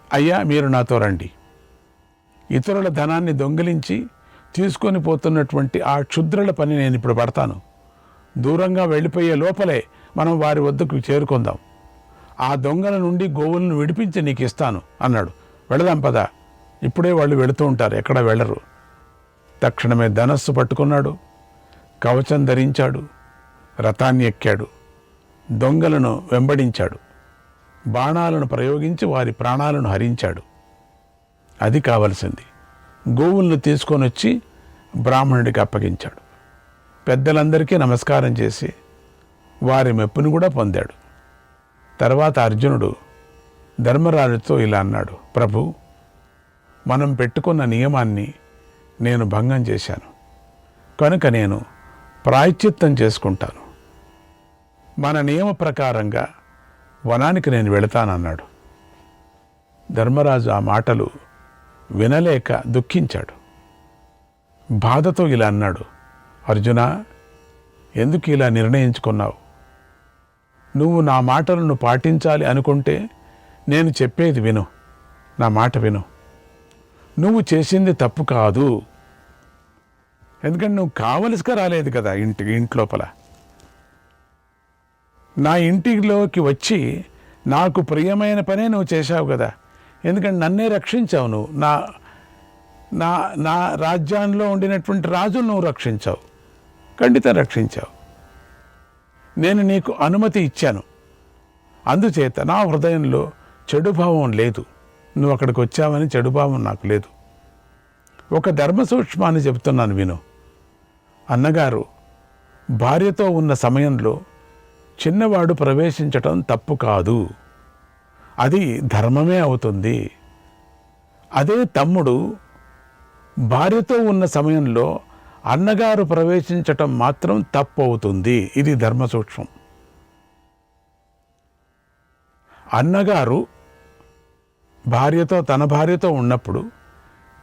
అయ్యా, మీరు నాతో రండి. ఇతరుల ధనాన్ని దొంగిలించి తీసుకొని పోతున్నటువంటి ఆ క్షుద్రుల పని నేను ఇప్పుడు పడతాను. దూరంగా వెళ్ళిపోయే లోపలే మనం వారి వద్దకు చేరుకుందాం. ఆ దొంగల నుండి గోవులను విడిపించి నీకు ఇస్తాను అన్నాడు. వెళదాం పదా, ఇప్పుడే వాళ్ళు వెళుతూ ఉంటారు, ఎక్కడ వెళ్ళరు. తక్షణమే ధనస్సు పట్టుకున్నాడు, కవచం ధరించాడు, రథాన్ని ఎక్కాడు, దొంగలను వెంబడించాడు, బాణాలను ప్రయోగించి వారి ప్రాణాలను హరించాడు. అది కావలసింది. గోవులను తీసుకొని వచ్చి బ్రాహ్మణుడికి అప్పగించాడు. పెద్దలందరికీ నమస్కారం చేసి వారి మెప్పును కూడా పొందాడు. తర్వాత అర్జునుడు ధర్మరాజుతో ఇలా అన్నాడు, ప్రభు, మనం పెట్టుకున్న నియమాన్ని నేను భంగం చేశాను కనుక నేను ప్రాయశ్చిత్తం చేసుకుంటాను. మన నియమ ప్రకారంగా వనానికి నేను వెళతానన్నాడు. ధర్మరాజు ఆ మాటలు వినలేక దుఃఖించాడు. బాధతో ఇలా అన్నాడు, అర్జున, ఎందుకు ఇలా నిర్ణయించుకున్నావు? నువ్వు నా మాటలను పాటించాలి అనుకుంటే నేను చెప్పేది విను, నా మాట విను. నువ్వు చేసింది తప్పు కాదు, ఎందుకంటే నువ్వు కావలసిగా రాలేదు కదా ఇంట్లోపల. నా ఇంటిలోకి వచ్చి నాకు ప్రియమైన పనే నువ్వు చేశావు కదా, ఎందుకంటే నన్నే రక్షించావు. నువ్వు నా రాజ్యంలో ఉండినటువంటి రాజును నువ్వు రక్షించావు, ఖండితంగా రక్షించావు. నేను నీకు అనుమతి ఇచ్చాను, అందుచేత నా హృదయంలో చెడు భావం లేదు. నువ్వు అక్కడికి వచ్చావని చెడు భావం నాకు లేదు. ఒక ధర్మ సూక్ష్మాన్ని చెబుతున్నాను విను. అన్నగారు భార్యతో ఉన్న సమయంలో చిన్నవాడు ప్రవేశించటం తప్పు కాదు, అది ధర్మమే అవుతుంది. అదే తమ్ముడు భార్యతో ఉన్న సమయంలో అన్నగారు ప్రవేశించటం మాత్రం తప్పు అవుతుంది. ఇది ధర్మ సూక్ష్మం. అన్నగారు తన భార్యతో ఉన్నప్పుడు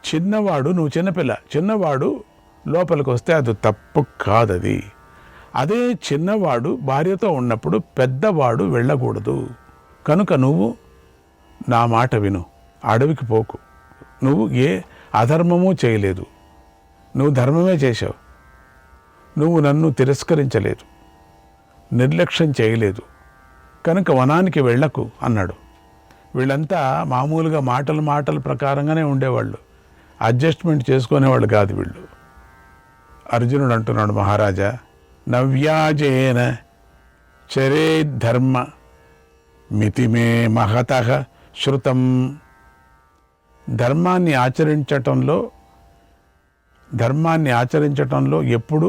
చిన్నవాడు, నువ్వు చిన్నపిల్ల, చిన్నవాడు లోపలికి వస్తే అది తప్పు కాదది. అదే చిన్నవాడు భార్యతో ఉన్నప్పుడు పెద్దవాడు వెళ్ళకూడదు. కనుక నువ్వు నా మాట విను, అడవికి పోకు. నువ్వు ఏ అధర్మమూ చేయలేదు, నువ్వు ధర్మమే చేశావు. నువ్వు నన్ను తిరస్కరించలేదు, నిర్లక్ష్యం చేయలేదు, కనుక వనానికి వెళ్ళకు అన్నాడు. వీళ్ళంతా మామూలుగా మాటల ప్రకారంగానే ఉండేవాళ్ళు, అడ్జస్ట్మెంట్ చేసుకునేవాళ్ళు కాదు వీళ్ళు. అర్జునుడు అంటున్నాడు, మహారాజా, నవ్యాజేన చరేద్ధర్మ మితిమే మహతః శృతం. ధర్మాన్ని ఆచరించటంలో ఎప్పుడు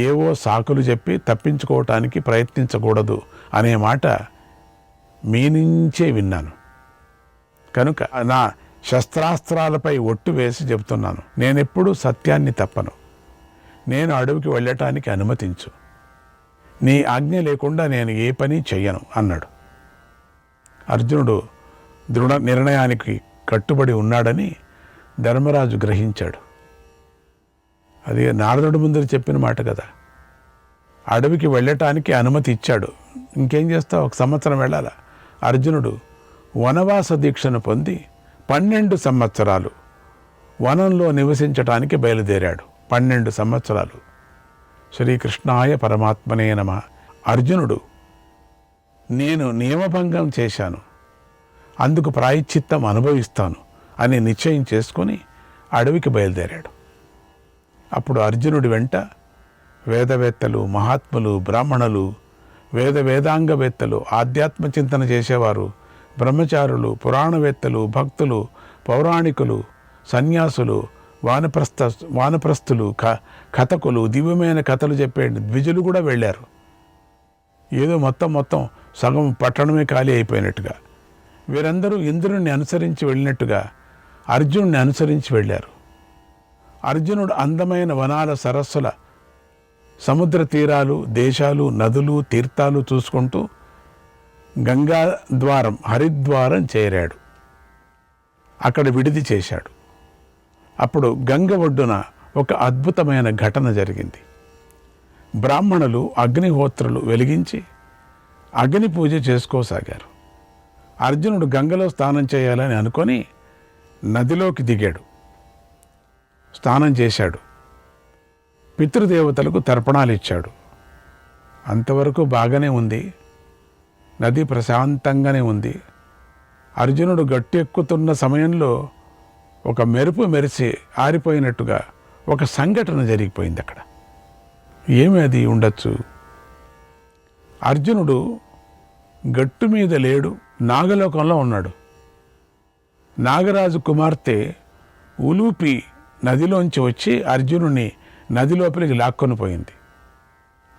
ఏవో సాకులు చెప్పి తప్పించుకోవటానికి ప్రయత్నించకూడదు అనే మాట మీ నుంచే విన్నాను. కనుక నా శస్త్రాస్త్రాలపై ఒట్టు వేసి చెబుతున్నాను, నేనెప్పుడూ సత్యాన్ని తప్పను. నేను అడవికి వెళ్ళటానికి అనుమతించు, నీ ఆజ్ఞ లేకుండా నేను ఏ పని చెయ్యను అన్నాడు. అర్జునుడు దృఢ నిర్ణయానికి కట్టుబడి ఉన్నాడని ధర్మరాజు గ్రహించాడు. అది నారదుడి ముందర చెప్పిన మాట కదా. అడవికి వెళ్ళటానికి అనుమతి ఇచ్చాడు, ఇంకేం చేస్తావు, 1 సంవత్సరం వెళ్ళాలా. అర్జునుడు వనవాస దీక్షను పొంది 12 సంవత్సరాలు వనంలో నివసించటానికి బయలుదేరాడు. 12 సంవత్సరాలు. శ్రీకృష్ణాయ పరమాత్మనే నమః. అర్జునుడు నేను నియమభంగం చేశాను, అందుకు ప్రాయశ్చిత్తం అనుభవిస్తాను అని నిశ్చయం చేసుకొని అడవికి బయలుదేరాడు. అప్పుడు అర్జునుడి వెంట వేదవేత్తలు, మహాత్ములు, బ్రాహ్మణులు, వేదాంగవేత్తలు, ఆధ్యాత్మ చింతన చేసేవారు, బ్రహ్మచారులు, పురాణవేత్తలు, భక్తులు, పౌరాణికులు, సన్యాసులు, వానప్రస్థులు, కథకులు, దివ్యమైన కథలు చెప్పే ద్విజులు కూడా వెళ్ళారు. ఏదో మొత్తం సగం పట్టణమే ఖాళీ అయిపోయినట్టుగా. వీరందరూ ఇంద్రుణ్ణి అనుసరించి వెళ్ళినట్టుగా అర్జునుడిని అనుసరించి వెళ్ళారు. అర్జునుడు అందమైన వనాల, సరస్సుల, సముద్ర తీరాలు, దేశాలు, నదులు, తీర్థాలు చూసుకుంటూ గంగా ద్వారం, హరిద్వారం చేరాడు. అక్కడ విడిది చేశాడు. అప్పుడు గంగ ఒడ్డున ఒక అద్భుతమైన ఘటన జరిగింది. బ్రాహ్మణులు అగ్నిహోత్రులు వెలిగించి అగ్ని పూజ చేసుకోసాగారు. అర్జునుడు గంగలో స్నానం చేయాలని అనుకొని నదిలోకి దిగాడు, స్నానం చేశాడు, పితృదేవతలకు తర్పణాలు ఇచ్చాడు. అంతవరకు బాగానే ఉంది, నది ప్రశాంతంగానే ఉంది. అర్జునుడు గట్టెక్కుతున్న సమయంలో ఒక మెరుపు మెరిసి ఆరిపోయినట్టుగా ఒక సంఘటన జరిగిపోయింది అక్కడ. ఏమి అది ఉండొచ్చు? అర్జునుడు గట్టు మీద లేడు, నాగలోకంలో ఉన్నాడు. నాగరాజు కుమార్తె ఉలూపి నదిలోంచి వచ్చి అర్జునుని నది లోపలికి లాక్కొని పోయింది.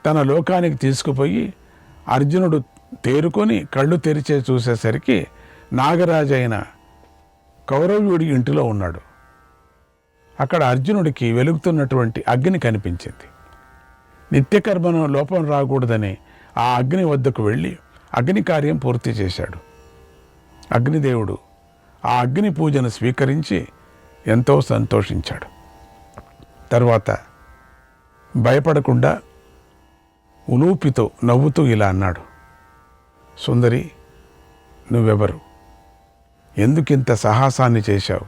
తన లోకానికి తీసుకుపోయి అర్జునుడు తేరుకొని కళ్ళు తెరిచే చూసేసరికి నాగరాజైన కౌరవ్యుడి ఇంటిలో ఉన్నాడు. అక్కడ అర్జునుడికి వెలుగుతున్నటువంటి అగ్ని కనిపించింది. నిత్యకర్మను లోపం రాకూడదని ఆ అగ్ని వద్దకు వెళ్ళి అగ్ని కార్యం పూర్తి చేశాడు. అగ్నిదేవుడు ఆ అగ్ని పూజను స్వీకరించి ఎంతో సంతోషించాడు. తరువాత భయపడకుండా ఉలూపితో నవ్వుతూ ఇలా అన్నాడు, సుందరి, నువ్వెవరు? ఎందుకింత సాహసాన్ని చేశావు?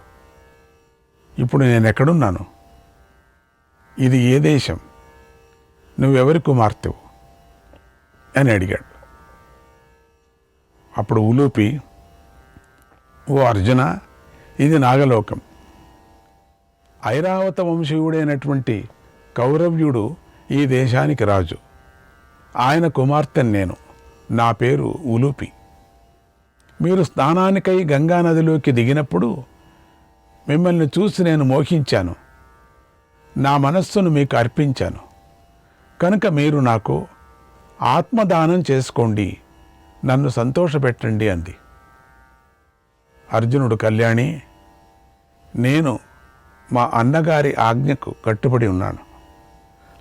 ఇప్పుడు నేను ఎక్కడున్నాను? ఇది ఏ దేశం? నువ్వెవరి కుమార్తెవు అని అడిగాడు. అప్పుడు ఉలూపి, ఓ అర్జున, ఇది నాగలోకం. ఐరావత వంశీయుడైనటువంటి కౌరవ్యుడు ఈ దేశానికి రాజు. ఆయన కుమార్తెను నేను. నా పేరు ఉలూపి. మీరు స్నానానికై గంగానదిలోకి దిగినప్పుడు మిమ్మల్ని చూసి నేను మోహించాను. నా మనస్సును మీకు అర్పించాను. కనుక మీరు నాకు ఆత్మదానం చేసుకోండి, నన్ను సంతోషపెట్టండి అంది. అర్జునుడు, కళ్యాణి, నేను మా అన్నగారి ఆజ్ఞకు కట్టుబడి ఉన్నాను.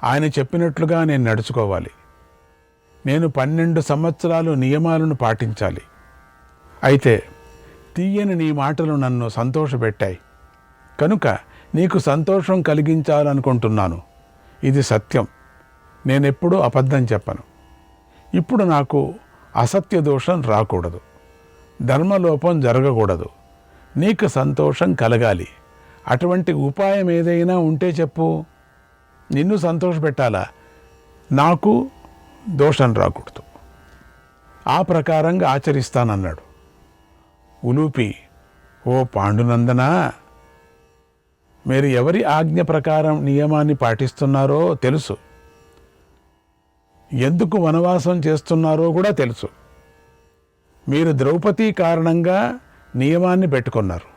ఆయన చెప్పినట్లుగా నేను నడుచుకోవాలి. నేను 12 సంవత్సరాలు నియమాలను పాటించాలి. అయితే తీయని నీ మాటలు నన్ను సంతోషపెట్టాయి. కనుక నీకు సంతోషం కలిగించాలనుకుంటున్నాను. ఇది సత్యం. నేనెప్పుడూ అబద్ధం చెప్పను. ఇప్పుడు నాకు అసత్య దోషం రాకూడదు, ధర్మలోపం జరగకూడదు. నీకు సంతోషం కలగాలి. అటువంటి ఉపాయం ఏదైనా ఉంటే చెప్పు. నిన్ను సంతోషపెట్టాలా, నాకు దోషం రాకూడదు. ఆ ప్రకారంగా ఆచరిస్తానన్నాడు. ఉలూపి, ఓ పాండునందనా, మీరు ఎవరి ఆజ్ఞ ప్రకారం నియమాన్ని పాటిస్తున్నారో తెలుసు. ఎందుకు వనవాసం చేస్తున్నారో కూడా తెలుసు. మీరు ద్రౌపది కారణంగా నియమాన్ని పెట్టుకున్నారు.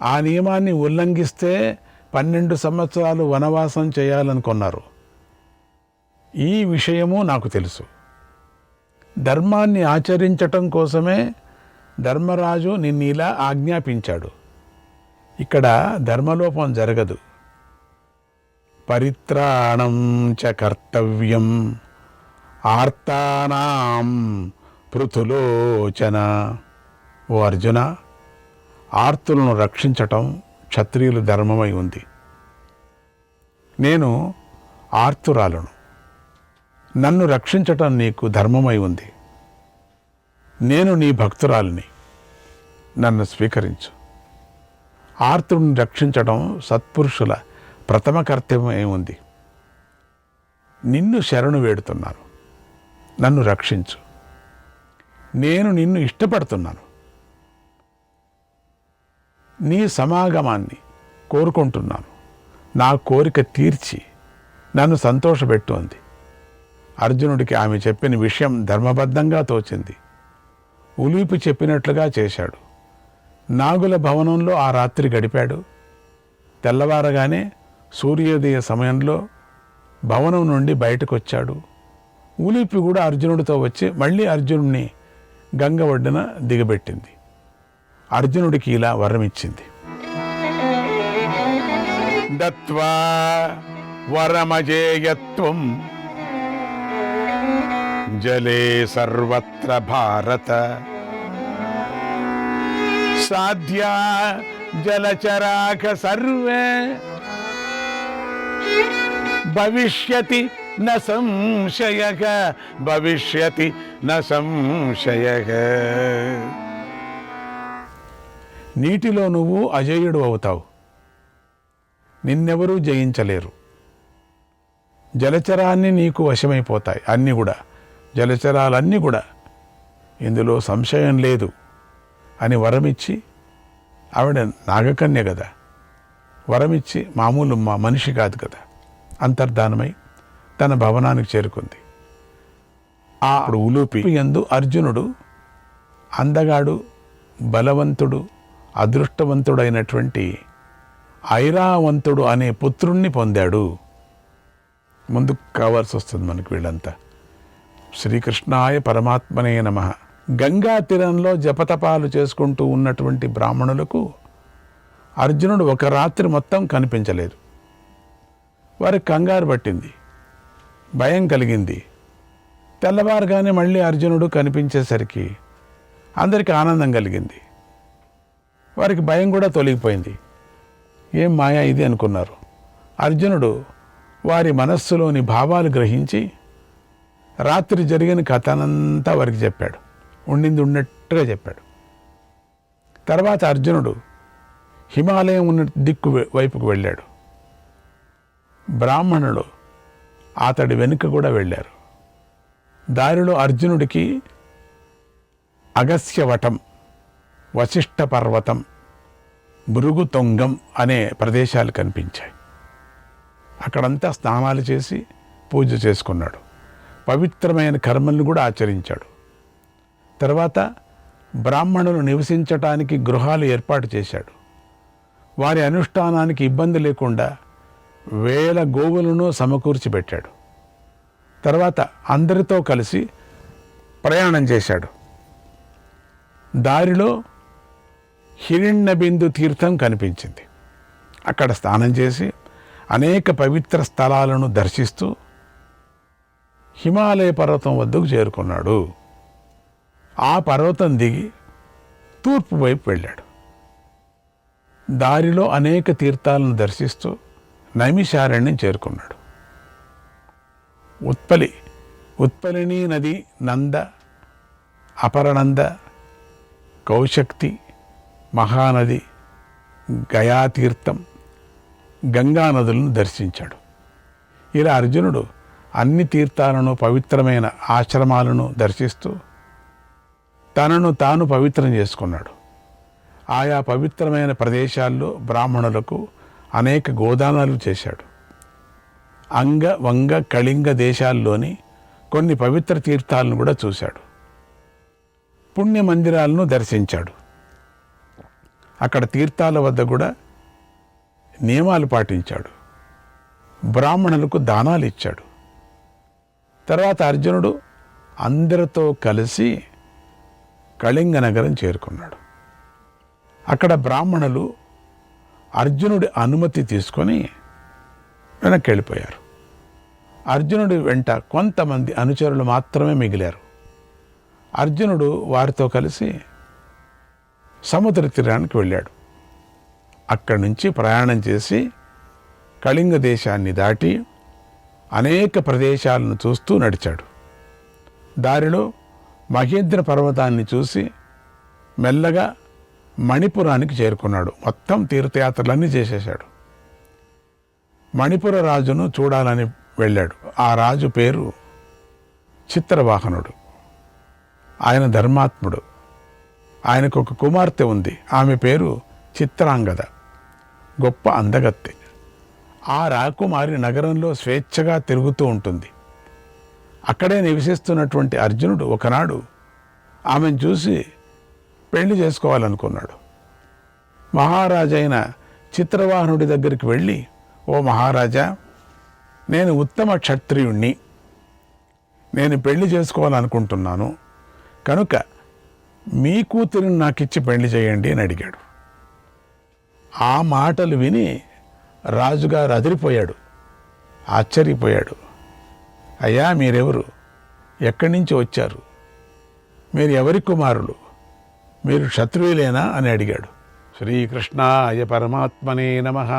ఆ నియమాన్ని ఉల్లంఘిస్తే 12 సంవత్సరాలు వనవాసం చేయాలనుకున్నారు. ఈ విషయము నాకు తెలుసు. ధర్మాన్ని ఆచరించటం కోసమే ధర్మరాజు నిన్నిలా ఆజ్ఞాపించాడు. ఇక్కడ ధర్మలోపం జరగదు. పరిత్రాణం చ కర్తవ్యం ఆర్తానాం పృథులోచన. ఓ అర్జున, ఆర్తులను రక్షించటం క్షత్రియుల ధర్మమై ఉంది. నేను ఆర్తురాలను. నన్ను రక్షించటం నీకు ధర్మమై ఉంది. నేను నీ భక్తురాలిని. నన్ను స్వీకరించు. ఆర్తుడిని రక్షించడం సత్పురుషుల ప్రథమ కర్తవ్యమై ఉంది. నిన్ను శరణు వేడుతున్నాను. నన్ను రక్షించు. నేను నిన్ను ఇష్టపడుతున్నాను. నీ సమాగమాన్ని కోరుకుంటున్నాను. నా కోరిక తీర్చి నన్ను సంతోషపెట్టు అంది. అర్జునుడికి ఆమె చెప్పిన విషయం ధర్మబద్ధంగా తోచింది. ఉలూపి చెప్పినట్లుగా చేశాడు. నాగుల భవనంలో ఆ రాత్రి గడిపాడు. తెల్లవారగానే సూర్యోదయ సమయంలో భవనం నుండి బయటకు వచ్చాడు. ఉలూపి కూడా అర్జునుడితో వచ్చి మళ్ళీ అర్జునుడిని గంగ ఒడ్డున దిగబెట్టింది. అర్జునుడికి ఇలా వరమిచ్చింది. దత్వా వరమజేయత్వం జలే సర్వత్ర భారత సాధ్యా జలచరాక సర్వే భవిష్యతి న సంశయః భవిష్యతి న సంశయః. నీటిలో నువ్వు అజేయుడు అవుతావు. నిన్నెవరూ జయించలేరు. జలచరాన్ని నీకు వశమైపోతాయి. అన్నీ కూడా, జలచరాలన్నీ కూడా, ఇందులో సంశయం లేదు అని వరమిచ్చి, ఆవిడ నాగకన్య కదా, వరమిచ్చి మామూలు మనిషి కాదు కదా, అంతర్ధానమై తన భవనానికి చేరుకుంది. అప్పుడు ఉలూపి యందు అర్జునుడు అందగాడు, బలవంతుడు, అదృష్టవంతుడైనటువంటి ఐరావంతుడు అనే పుత్రుణ్ణి పొందాడు ముందుకు కావాల్సి వస్తుంది మనకి వీళ్ళంతా. శ్రీకృష్ణాయ పరమాత్మనే నమః. గంగా తీరంలో జపతపాలు చేసుకుంటూ ఉన్నటువంటి బ్రాహ్మణులకు అర్జునుడు ఒక రాత్రి మొత్తం కనిపించలేదు. వారికి కంగారు పట్టింది, భయం కలిగింది. తెల్లవారుగానే మళ్ళీ అర్జునుడు కనిపించేసరికి అందరికీ ఆనందం కలిగింది. వారికి భయం కూడా తొలగిపోయింది. ఏం మాయా ఇది అనుకున్నారు. అర్జునుడు వారి మనస్సులోని భావాలు గ్రహించి రాత్రి జరిగిన కథనంతా వారికి చెప్పాడు. ఉండింది ఉన్నట్టుగా చెప్పాడు. తర్వాత అర్జునుడు హిమాలయం ఉన్న దిక్కు వైపుకు వెళ్ళాడు. బ్రాహ్మణుడు అతడి వెనుక కూడా వెళ్ళారు. దారిలో అర్జునుడికి అగస్యవటం, వశిష్ఠ పర్వతం, భృగుతొంగం అనే ప్రదేశాలు కనిపించాయి. అక్కడంతా స్నానాలు చేసి పూజ చేసుకున్నాడు. పవిత్రమైన కర్మలను కూడా ఆచరించాడు. తర్వాత బ్రాహ్మణులు నివసించటానికి గృహాలు ఏర్పాటు చేశాడు. వారి అనుష్ఠానానికి ఇబ్బంది లేకుండా వేల గోవులను సమకూర్చి పెట్టాడు. తర్వాత అందరితో కలిసి ప్రయాణం చేశాడు. దారిలో హిరణ్యబిందు తీర్థం కనిపించింది. అక్కడ స్నానం చేసి అనేక పవిత్ర స్థలాలను దర్శిస్తూ హిమాలయ పర్వతం వద్దకు చేరుకున్నాడు. ఆ పర్వతం దిగి తూర్పు వైపు వెళ్ళాడు. దారిలో అనేక తీర్థాలను దర్శిస్తూ నైమిషారణ్యం చేరుకున్నాడు. ఉత్పలిని నది, నంద, అపరనంద, కౌశక్తి, మహానది, గయాతీర్థం, గంగా నదులను దర్శించాడు. ఇలా అర్జునుడు అన్ని తీర్థాలను, పవిత్రమైన ఆశ్రమాలను దర్శిస్తూ తనను తాను పవిత్రం చేసుకున్నాడు. ఆయా పవిత్రమైన ప్రదేశాల్లో బ్రాహ్మణులకు అనేక గోదానాలు చేశాడు. అంగ, వంగ, కళింగ దేశాల్లోని కొన్ని పవిత్ర తీర్థాలను కూడా చూశాడు. పుణ్య మందిరాలను దర్శించాడు. అక్కడ తీర్థాల వద్ద కూడా నియమాలు పాటించాడు. బ్రాహ్మణులకు దానాలు ఇచ్చాడు. తర్వాత అర్జునుడు అందరితో కలిసి కళింగ నగరం చేరుకున్నాడు. అక్కడ బ్రాహ్మణులు అర్జునుడి అనుమతి తీసుకొని వెనక్కి వెళ్ళిపోయారు. అర్జునుడి వెంట కొంతమంది అనుచరులు మాత్రమే మిగిలారు. అర్జునుడు వారితో కలిసి సముద్ర తీరానికి వెళ్ళాడు. అక్కడి నుంచి ప్రయాణం చేసి కళింగ దేశాన్ని దాటి అనేక ప్రదేశాలను చూస్తూ నడిచాడు. దారిలో మహేంద్ర పర్వతాన్ని చూసి మెల్లగా మణిపురానికి చేరుకున్నాడు. మొత్తం తీర్థయాత్రలన్నీ చేసేశాడు. మణిపుర రాజును చూడాలని వెళ్ళాడు. ఆ రాజు పేరు చిత్రవాహనుడు. ఆయన ధర్మాత్ముడు. ఆయనకు ఒక కుమార్తె ఉంది. ఆమె పేరు చిత్రాంగద. గొప్ప అందగత్తె. ఆ రాకుమారి నగరంలో స్వేచ్ఛగా తిరుగుతూ ఉంటుంది. అక్కడే నివసిస్తున్నటువంటి అర్జునుడు ఒకనాడు ఆమెను చూసి పెళ్లి చేసుకోవాలనుకున్నాడు. మహారాజైన చిత్రవాహనుడి దగ్గరికి వెళ్ళి, ఓ మహారాజా, నేను ఉత్తమ క్షత్రియుణ్ణి, నేను పెళ్లి చేసుకోవాలనుకుంటున్నాను, కనుక మీ కూతురిని నాకిచ్చి పెళ్లి చేయండి అని అడిగాడు. ఆ మాటలు విని రాజుగారు అదిరిపోయాడు, ఆశ్చర్యపోయాడు. అయ్యా, మీరెవరు? ఎక్కడి నుంచి వచ్చారు? మీరు ఎవరి కుమారులు? మీరు క్షత్రియులేనా అని అడిగాడు. శ్రీకృష్ణాయ పరమాత్మనే నమః.